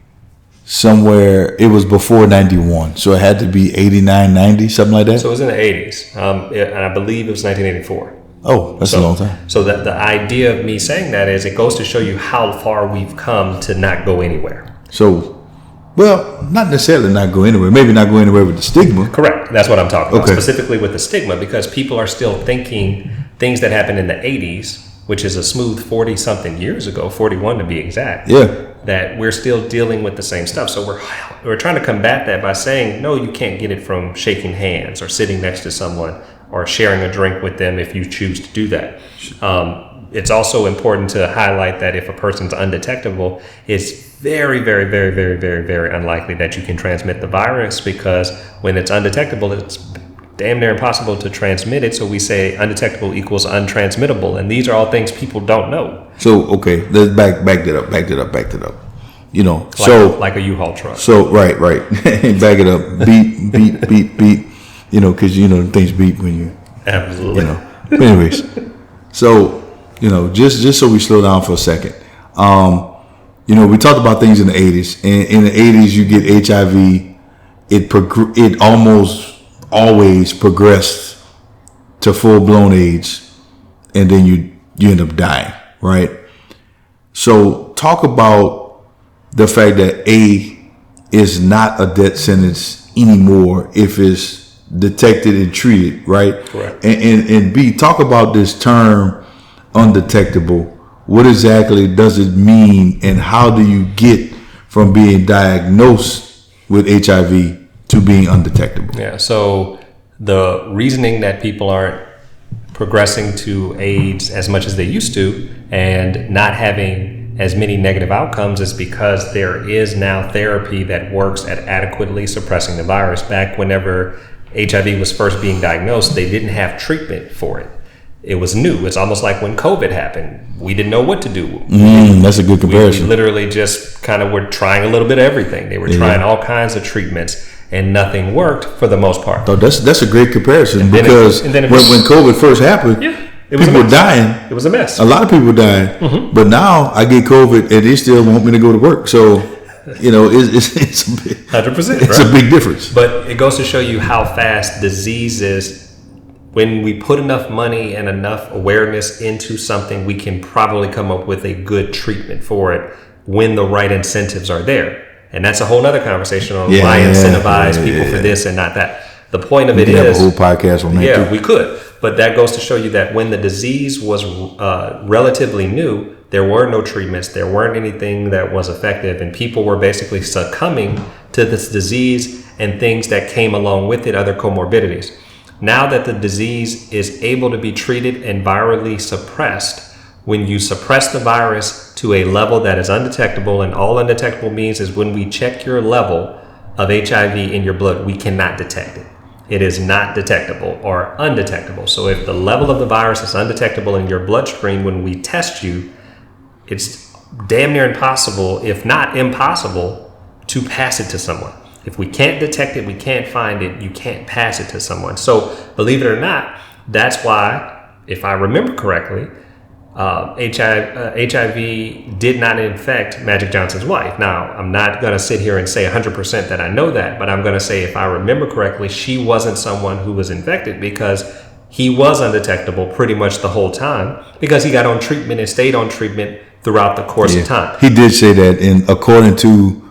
somewhere, it was before 91. So it had to be 89, 90, something like that. So it was in the 80s. And I believe it was 1984. Oh, that's a long time. So the idea of me saying that is it goes to show you how far we've come to not go anywhere. So, well, not necessarily not go anywhere. Maybe not go anywhere with the stigma. Correct. That's what I'm talking about. Specifically with the stigma, because people are still thinking things that happened in the 80s, which is a smooth 40-something years ago, 41 to be exact. Yeah. That we're still dealing with the same stuff. So we're trying to combat that by saying, no, you can't get it from shaking hands or sitting next to someone or sharing a drink with them if you choose to do that. It's also important to highlight that if a person's undetectable, it's very, very, very, very, very, very unlikely that you can transmit the virus, because when it's undetectable, it's damn near impossible to transmit it. So we say undetectable equals untransmittable. And these are all things people don't know. So, okay, let's back that up. You know, like a U-Haul truck. So, right. Back it up. Beep. You know, because, you know, things beep when you. Absolutely. You know. But anyways, so, you know, just so we slow down for a second. You know, we talked about things in the 80s. And in the 80s, you get HIV. It almost always progressed to full-blown AIDS, and then you end up dying, right? So talk about the fact that A is not a death sentence anymore if it's detected and treated, right? Correct. And B, talk about this term undetectable. What exactly does it mean, and how do you get from being diagnosed with HIV to being undetectable? Yeah, so the reasoning that people aren't progressing to AIDS as much as they used to and not having as many negative outcomes is because there is now therapy that works at adequately suppressing the virus. Back whenever HIV was first being diagnosed, they didn't have treatment for it. It was new. It's almost like when COVID happened. We didn't know what to do. That's a good comparison. We literally just kind of were trying a little bit of everything. They were trying all kinds of treatments, and nothing worked for the most part. So that's a great comparison, because when COVID first happened, people were dying. It was a mess. A lot of people died. But now I get COVID and they still want me to go to work. So, you know, it's a big, 100%. It's a big difference. But it goes to show you how fast disease is. When we put enough money and enough awareness into something, we can probably come up with a good treatment for it when the right incentives are there. And that's a whole other conversation on why incentivize people for this and not that. The point of it is, we could have a whole podcast on that. Yeah, we could. But that goes to show you that when the disease was relatively new, there were no treatments, there weren't anything that was effective, and people were basically succumbing to this disease and things that came along with it, other comorbidities. Now that the disease is able to be treated and virally suppressed, when you suppress the virus to a level that is undetectable, and all undetectable means is when we check your level of HIV in your blood, we cannot detect it. It is not detectable or undetectable. So if the level of the virus is undetectable in your bloodstream when we test you, it's damn near impossible, if not impossible, to pass it to someone. If we can't detect it, we can't find it, you can't pass it to someone. So believe it or not, that's why, if I remember correctly, HIV did not infect Magic Johnson's wife. Now, I'm not going to sit here and say 100% that I know that, but I'm going to say, if I remember correctly, she wasn't someone who was infected, because he was undetectable pretty much the whole time, because he got on treatment and stayed on treatment throughout the course of time. He did say that, and according to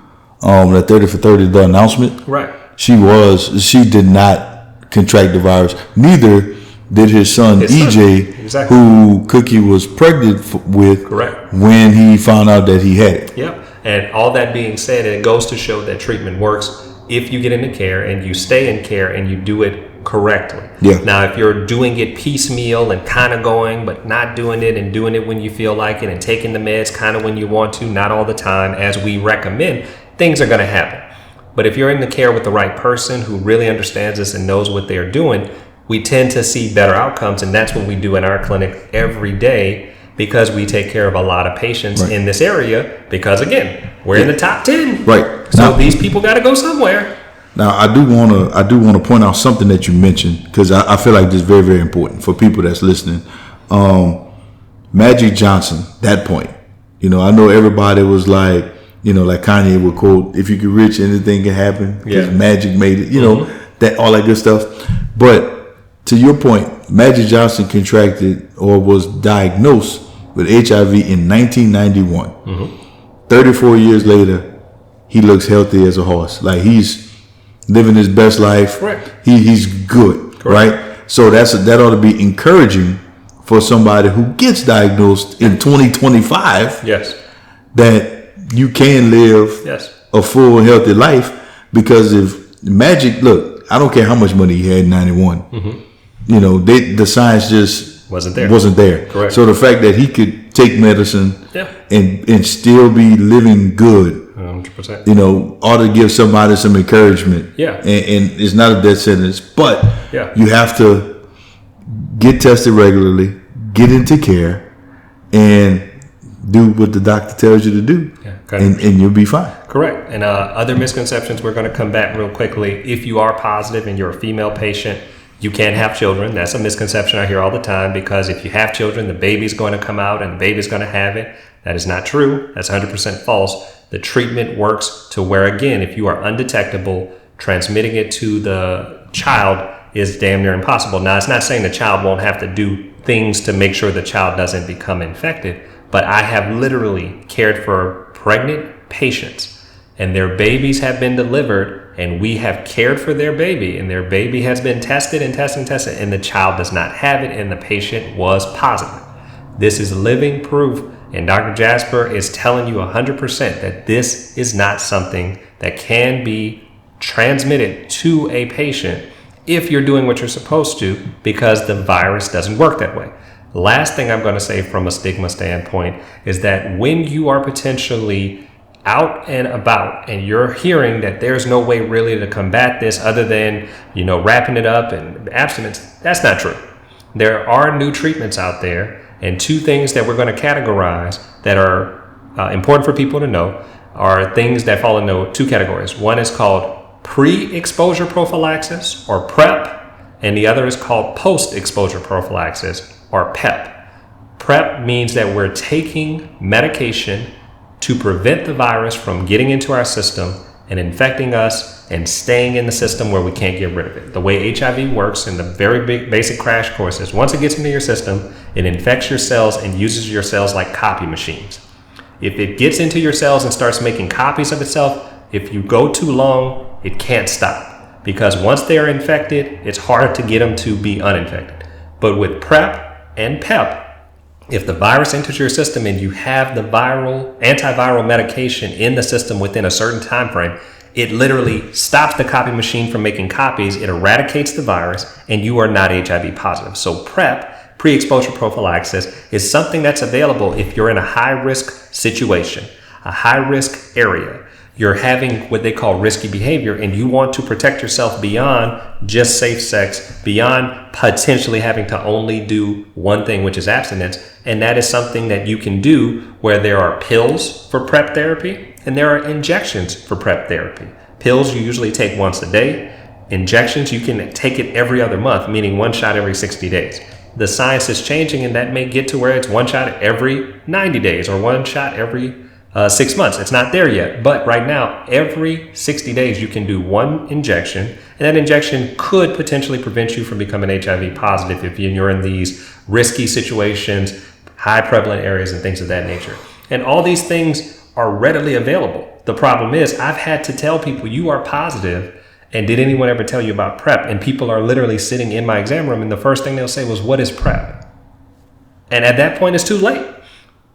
the 30 for 30, the announcement, right? She did not contract the virus. Neither did his son EJ, exactly. who Cookie was pregnant with. Correct. When he found out that he had it. Yep. And all that being said, it goes to show that treatment works if you get into care and you stay in care and you do it correctly. Yeah. Now, if you're doing it piecemeal and kind of going, but not doing it, and doing it when you feel like it, and taking the meds kind of when you want to, not all the time, as we recommend, things are going to happen. But if you're in the care with the right person who really understands this and knows what they're doing, we tend to see better outcomes. And that's what we do in our clinic every day, because we take care of a lot of patients in this area, because again, we're in the top 10. Right. So now, these people got to go somewhere. Now, I do want to point out something that you mentioned, because I feel like this is very, very important for people that's listening. Magic Johnson, that point, I know everybody was like, like Kanye would quote, "If you get rich, anything can happen, because Magic made it," that, all that good stuff. But to your point, Magic Johnson contracted or was diagnosed with HIV in 1991. 34 years later, he looks healthy as a horse. Like, he's living his best life. Correct. He's good. Correct. Right? So that ought to be encouraging for somebody who gets diagnosed in 2025. Yes. That you can live a full, healthy life, because if Magic, look, I don't care how much money he had in 91. The science just wasn't there. Correct. So the fact that he could take medicine and still be living good, 100%. Ought to give somebody some encouragement. Yeah. And it's not a death sentence, but you have to get tested regularly, get into care, and do what the doctor tells you to do, and you'll be fine. Correct. And other misconceptions, we're going to come back real quickly. If you are positive and you're a female patient, you can't have children. That's a misconception I hear all the time, because if you have children, the baby's going to come out and the baby's going to have it. That is not true. That's 100% false. The treatment works to where, again, if you are undetectable, transmitting it to the child is damn near impossible. Now, it's not saying the child won't have to do things to make sure the child doesn't become infected, but I have literally cared for pregnant patients, and their babies have been delivered, and we have cared for their baby, and their baby has been tested, and the child does not have it, and the patient was positive. This is living proof, and Dr. Jasper is telling you 100% that this is not something that can be transmitted to a patient if you're doing what you're supposed to, because the virus doesn't work that way. Last thing I'm going to say from a stigma standpoint is that when you are potentially out and about and you're hearing that there's no way really to combat this other than, wrapping it up and abstinence, that's not true. There are new treatments out there, and two things that we're going to categorize that are important for people to know are things that fall into two categories. One is called pre-exposure prophylaxis, or PrEP, and the other is called post-exposure prophylaxis, or PEP. PrEP means that we're taking medication to prevent the virus from getting into our system and infecting us and staying in the system where we can't get rid of it. The way HIV works in the very basic crash course is, once it gets into your system, it infects your cells and uses your cells like copy machines. If it gets into your cells and starts making copies of itself, if you go too long, it can't stop, because once they're infected, it's hard to get them to be uninfected. But with PrEP and PEP, If the virus enters your system and you have the antiviral medication in the system within a certain time frame, it literally stops the copy machine from making copies. It eradicates the virus, and you are not HIV positive. So PrEP, pre-exposure prophylaxis, is something that's available if you're in a high-risk situation, a high-risk area. You're having what they call risky behavior, and you want to protect yourself beyond just safe sex, beyond potentially having to only do one thing, which is abstinence. And that is something that you can do where there are pills for PrEP therapy and there are injections for PrEP therapy. Pills you usually take once a day. Injections, you can take it every other month, meaning one shot every 60 days. The science is changing, and that may get to where it's one shot every 90 days or one shot every 6 months. It's not there yet, but right now, every 60 days, you can do one injection, and that injection could potentially prevent you from becoming HIV positive if you're in these risky situations, high prevalent areas, and things of that nature. And all these things are readily available. The problem is, I've had to tell people you are positive, and did anyone ever tell you about PrEP? And people are literally sitting in my exam room, and the first thing they'll say was, what is PrEP? And at that point, it's too late.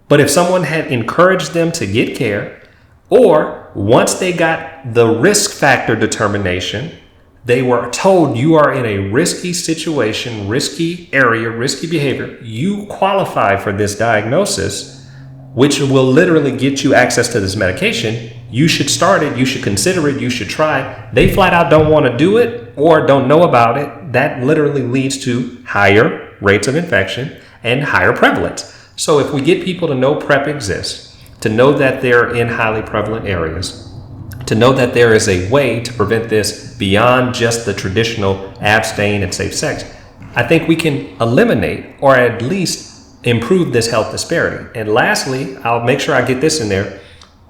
But if someone had encouraged them to get care, or once they got the risk factor determination, they were told you are in a risky situation, risky area, risky behavior, you qualify for this diagnosis, which will literally get you access to this medication, you should start it, you should consider it, you should try it. They flat out don't want to do it or don't know about it. That literally leads to higher rates of infection and higher prevalence. So if we get people to know PrEP exists, to know that they're in highly prevalent areas, to know that there is a way to prevent this beyond just the traditional abstain and safe sex, I think we can eliminate or at least improve this health disparity. And lastly, I'll make sure I get this in there,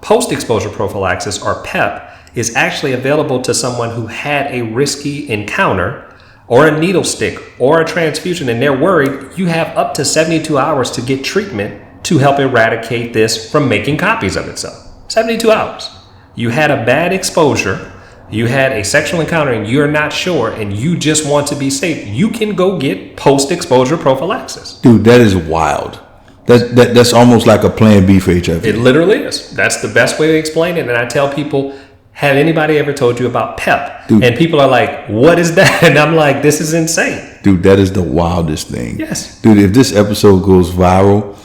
post-exposure prophylaxis, or PEP, is actually available to someone who had a risky encounter or a needle stick or a transfusion, and they're worried. You have up to 72 hours to get treatment to help eradicate this from making copies of itself. 72 hours. You had a bad exposure, you had a sexual encounter, and you're not sure, and you just want to be safe. You can go get post-exposure prophylaxis. Dude, that is wild. That's almost like a plan B for HIV. It literally is. That's the best way to explain it. And I tell people, have anybody ever told you about PEP? Dude. And people are like, what is that? And I'm like, this is insane. Dude, that is the wildest thing. Yes. Dude, if this episode goes viral,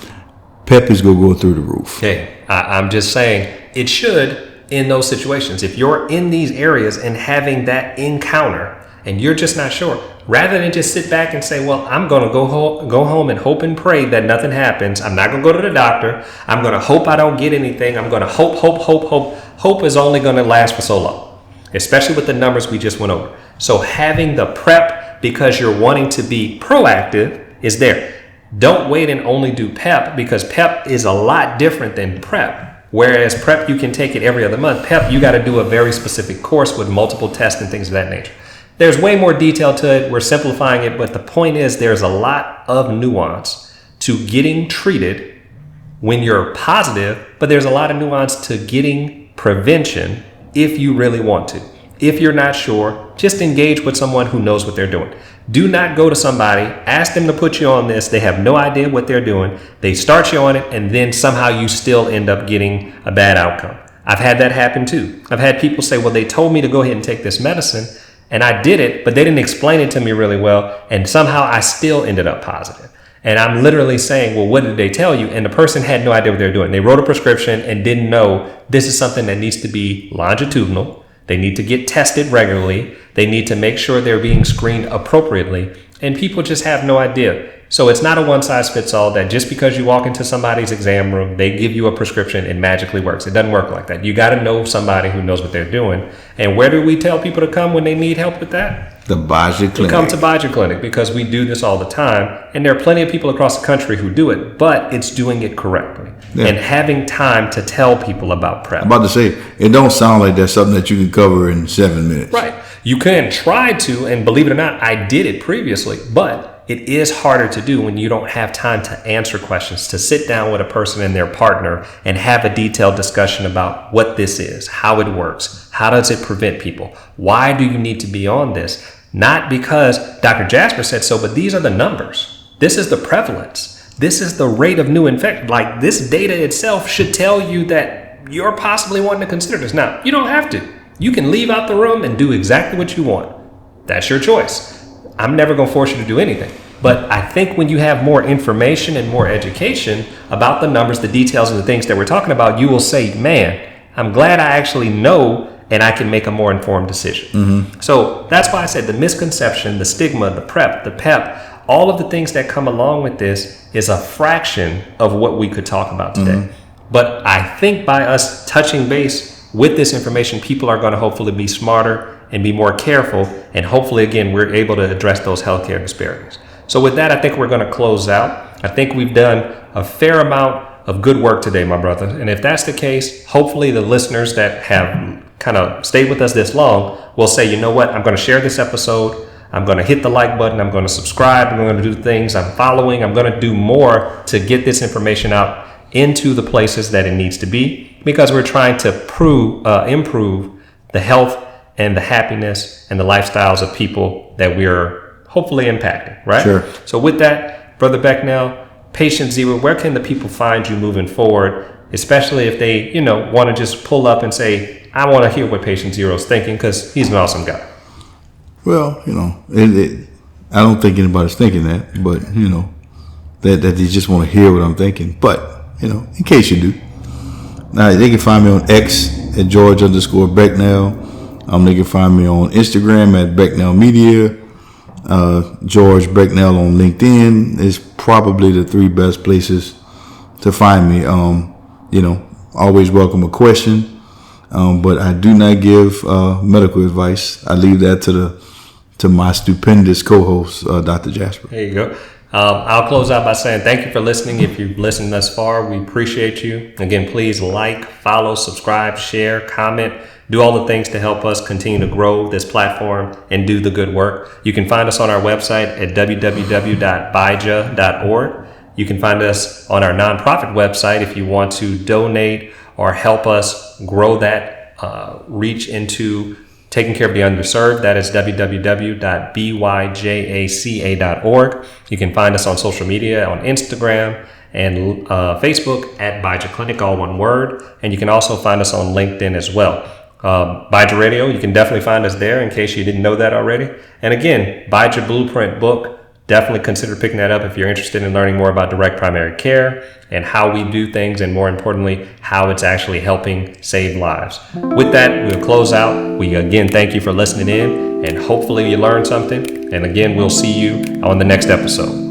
PEP is going to go through the roof. Okay. I'm just saying it should in those situations. If you're in these areas and having that encounter and you're just not sure, rather than just sit back and say, well, I'm going to go home and hope and pray that nothing happens. I'm not going to go to the doctor. I'm going to hope I don't get anything. I'm going to hope. Hope is only going to last for so long, especially with the numbers we just went over. So having the PrEP because you're wanting to be proactive is there. Don't wait and only do PEP, because PEP is a lot different than PrEP. Whereas PrEP, you can take it every other month. PEP, you got to do a very specific course with multiple tests and things of that nature. There's way more detail to it. We're simplifying it, but the point is there's a lot of nuance to getting treated when you're positive, but there's a lot of nuance to getting prevention if you really want to. If you're not sure, just engage with someone who knows what they're doing. Do not go to somebody, ask them to put you on this. They have no idea what they're doing. They start you on it, and then somehow you still end up getting a bad outcome. I've had that happen too. I've had people say, well, they told me to go ahead and take this medicine, and I did it, but they didn't explain it to me really well, and somehow I still ended up positive. And I'm literally saying, well, what did they tell you? And the person had no idea what they were doing. They wrote a prescription and didn't know this is something that needs to be longitudinal. They need to get tested regularly. They need to make sure they're being screened appropriately. And people just have no idea. So it's not a one-size-fits-all that just because you walk into somebody's exam room, they give you a prescription, it magically works. It doesn't work like that. You got to know somebody who knows what they're doing. And where do we tell people to come when they need help with that? The Byja Clinic. To come to Byja Clinic, because we do this all the time. And there are plenty of people across the country who do it, but it's doing it correctly. Yeah. And having time to tell people about PrEP. I'm about to say, it don't sound like that's something that you can cover in 7 minutes. Right. You can try to, and believe it or not, I did it previously, but it is harder to do when you don't have time to answer questions, to sit down with a person and their partner and have a detailed discussion about what this is, how it works, how does it prevent people, why do you need to be on this? Not because Dr. Jasper said so, but these are the numbers. This is the prevalence. this is the rate of new infection. Like, this data itself should tell you that you're possibly wanting to consider this. Now, you don't have to. You can leave out the room and do exactly what you want. That's your choice. I'm never going to force you to do anything. But I think when you have more information and more education about the numbers, the details, and the things that we're talking about, you will say, man, I'm glad I actually know and I can make a more informed decision. Mm-hmm. So that's why I said the misconception, the stigma, the PrEP, the PEP, all of the things that come along with this is a fraction of what we could talk about today. Mm-hmm. But I think by us touching base with this information, people are going to hopefully be smarter and be more careful. And hopefully, again, we're able to address those healthcare disparities. So with that, I think we're going to close out. I think we've done a fair amount of good work today, my brother. And if that's the case, hopefully the listeners that have kind of stayed with us this long will say, you know what, I'm going to share this episode. I'm going to hit the like button. I'm going to subscribe. I'm going to do things I'm following. I'm going to do more to get this information out into the places that it needs to be, because we're trying to improve the health and the happiness and the lifestyles of people that we are hopefully impacting, right? Sure. So with that, Brother Becnel, Patient Zero, where can the people find you moving forward, especially if they, want to just pull up and say, I want to hear what Patient Zero is thinking, because he's an awesome guy. Well, I don't think anybody's thinking that, but, that they just want to hear what I'm thinking. But, in case you do. Now, they can find me on X at George_Becnel. They can find me on Instagram at Becnel Media. George Becnel on LinkedIn is probably the 3 best places to find me. Always welcome a question, but I do not give medical advice. I leave that to my stupendous co-host, Dr. Jasper. There you go. I'll close out by saying thank you for listening. If you've listened thus far, we appreciate you. Again, please like, follow, subscribe, share, comment. Do all the things to help us continue to grow this platform and do the good work. You can find us on our website at www.byja.org. You can find us on our nonprofit website if you want to donate or help us grow that reach into taking care of the underserved. That is www.byjaca.org. You can find us on social media on Instagram and Facebook at Byja Clinic, all one word. And you can also find us on LinkedIn as well. Byja Radio, you can definitely find us there in case you didn't know that already. And again, Byja Blueprint book, definitely consider picking that up if you're interested in learning more about direct primary care and how we do things, and more importantly, how it's actually helping save lives. With that, we'll close out. We again thank you for listening in, and hopefully you learned something. And again, we'll see you on the next episode.